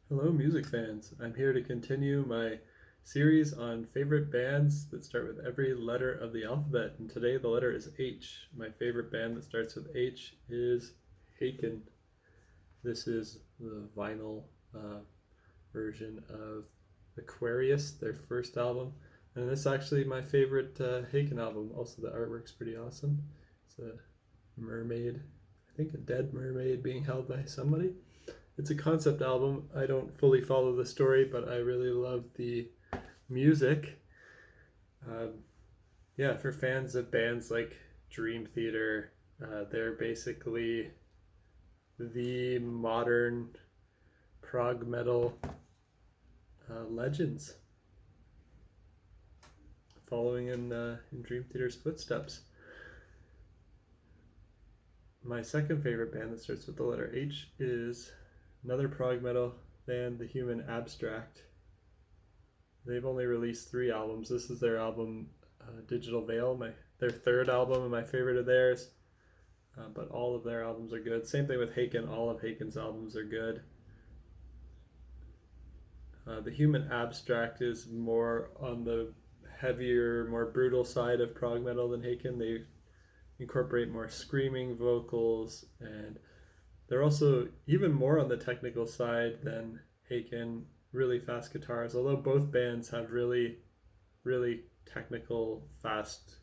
Hello, music fans. I'm here to continue my series on favorite bands that start with every letter of the alphabet. And today the letter is H. My favorite band that starts with H is Haken. This is the vinyl uh, version of Aquarius, their first album. And this is actually my favorite Haken album. Also, the artwork's pretty awesome. It's a mermaid, I think a dead mermaid being held by somebody. It's a concept album. I don't fully follow the story, but I really love the music. Um, yeah, for fans of bands like Dream Theater, they're basically the modern prog metal legends, following in Dream Theater's footsteps. My second favorite band that starts with the letter H is another prog metal band, The Human Abstract. They've only released 3 albums. This is their album, Digital Veil, their third album and my favorite of theirs. But all of their albums are good. Same thing with Haken. All of Haken's albums are good. The Human Abstract is more on the heavier, more brutal side of prog metal than Haken. They incorporate more screaming vocals, and they're also even more on the technical side than Haken. Really fast guitars, although both bands have really, really technical, fast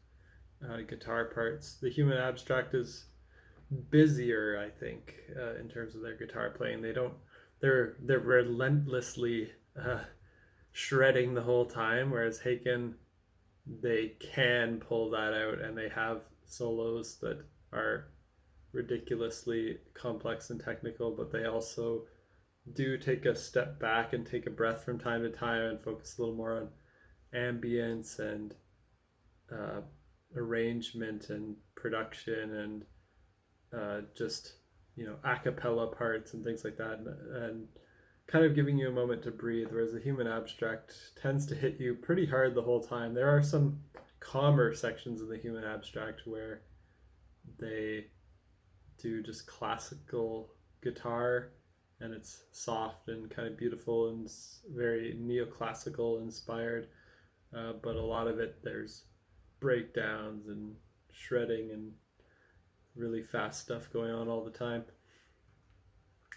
guitar parts. The Human Abstract is busier, I think, in terms of their guitar playing. They're relentlessly shredding the whole time, whereas Haken, they can pull that out, and they have solos that are ridiculously complex and technical, but they also do take a step back and take a breath from time to time and focus a little more on ambience and uh, arrangement and production and just a cappella parts and things like that, and kind of giving you a moment to breathe, whereas the Human Abstract tends to hit you pretty hard the whole time. There are some calmer sections of the Human Abstract where they do just classical guitar, and it's soft and kind of beautiful and very neoclassical inspired, but a lot of it there's breakdowns and shredding and really fast stuff going on all the time.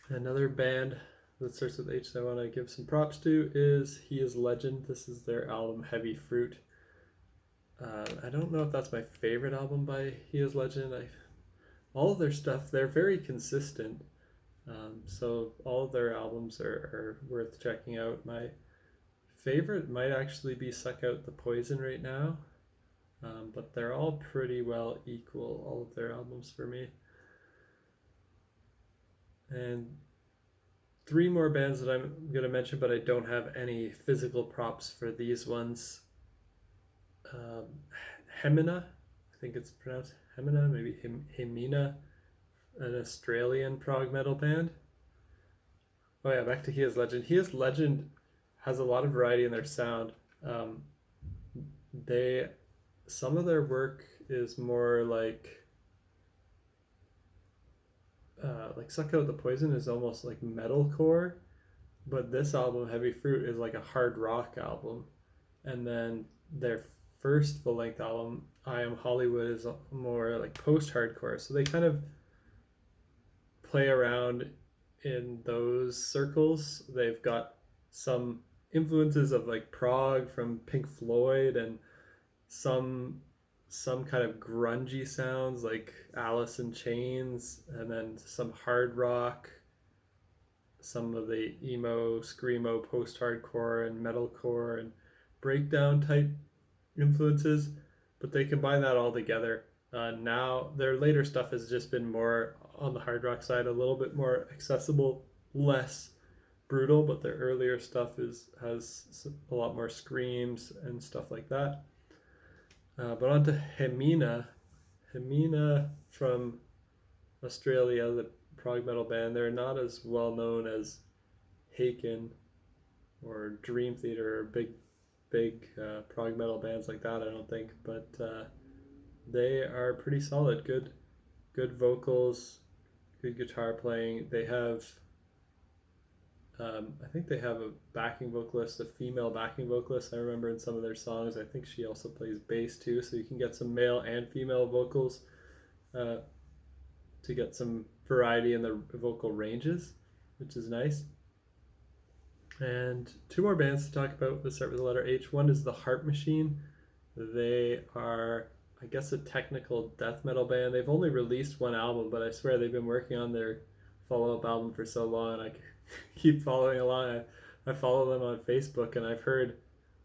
Another band that starts with H that I want to give some props to is He Is Legend. This is their album Heavy Fruit. I don't know if that's my favorite album by He Is Legend. All of their stuff, they're very consistent. So all of their albums are worth checking out. My favorite might actually be Suck Out the Poison right now, but they're all pretty well equal, all of their albums for me. And 3 more bands that I'm going to mention, but I don't have any physical props for these ones. Um, Hemina, I think it's pronounced Hemina, maybe Hemina, an Australian prog metal band. Oh yeah, back to He Is Legend. He Is Legend has a lot of variety in their sound. Um, they Some of their work is more like Suck Out the Poison is almost like metalcore, but this album Heavy Fruit is like a hard rock album, and then their first full length album I Am Hollywood is more like post hardcore. So they kind of play around in those circles. They've got some influences of like prog from Pink Floyd, and some kind of grungy sounds like Alice in Chains, and then some hard rock, some of the emo, screamo, post-hardcore and metalcore and breakdown type influences, but they combine that all together. Now their later stuff has just been more on the hard rock side, a little bit more accessible, less brutal, but their earlier stuff has a lot more screams and stuff like that. But on to Hemina from Australia, the prog metal band. They're not as well known as Haken or Dream Theater or big prog metal bands like that, I don't think. But they are pretty solid. Good vocals, good guitar playing. They have I think they have a backing vocalist, a female backing vocalist. I remember in some of their songs, I think she also plays bass too, so you can get some male and female vocals uh, to get some variety in the vocal ranges, which is nice. And two more bands to talk about. Let's start with the letter H. One is the Heart Machine. They are, I guess, a technical death metal band. They've only released one album, but I swear they've been working on their follow-up album for so long. I keep following along. I follow them on Facebook, and I've heard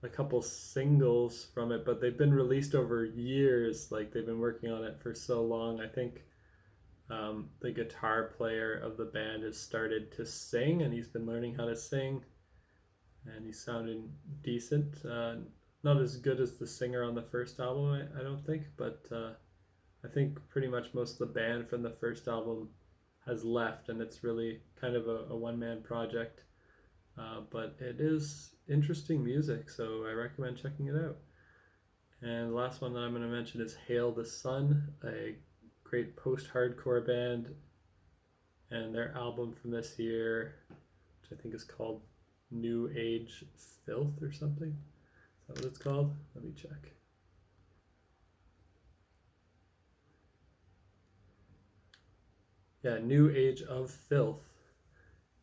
a couple singles from it, but they've been released over years. Like, they've been working on it for so long. I think the guitar player of the band has started to sing, and he's been learning how to sing, and he's sounding decent. Not as good as the singer on the first album, I don't think, but I think pretty much most of the band from the first album has left, and it's really kind of a one-man project. But it is interesting music, so I recommend checking it out. And the last one that I'm going to mention is Hail the Sun, a great post-hardcore band, and their album from this year, which I think is called New Age Filth or something. Is that what it's called? Let me check. Yeah, New Age of Filth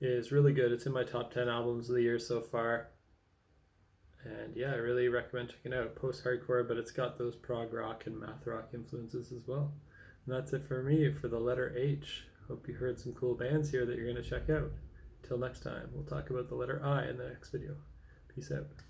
is really good. It's in my top 10 albums of the year so far. And yeah, I really recommend checking it out. Post-hardcore, but it's got those prog rock and math rock influences as well. And that's it for me for the letter H. Hope you heard some cool bands here that you're going to check out. Till next time, we'll talk about the letter I in the next video. Peace out.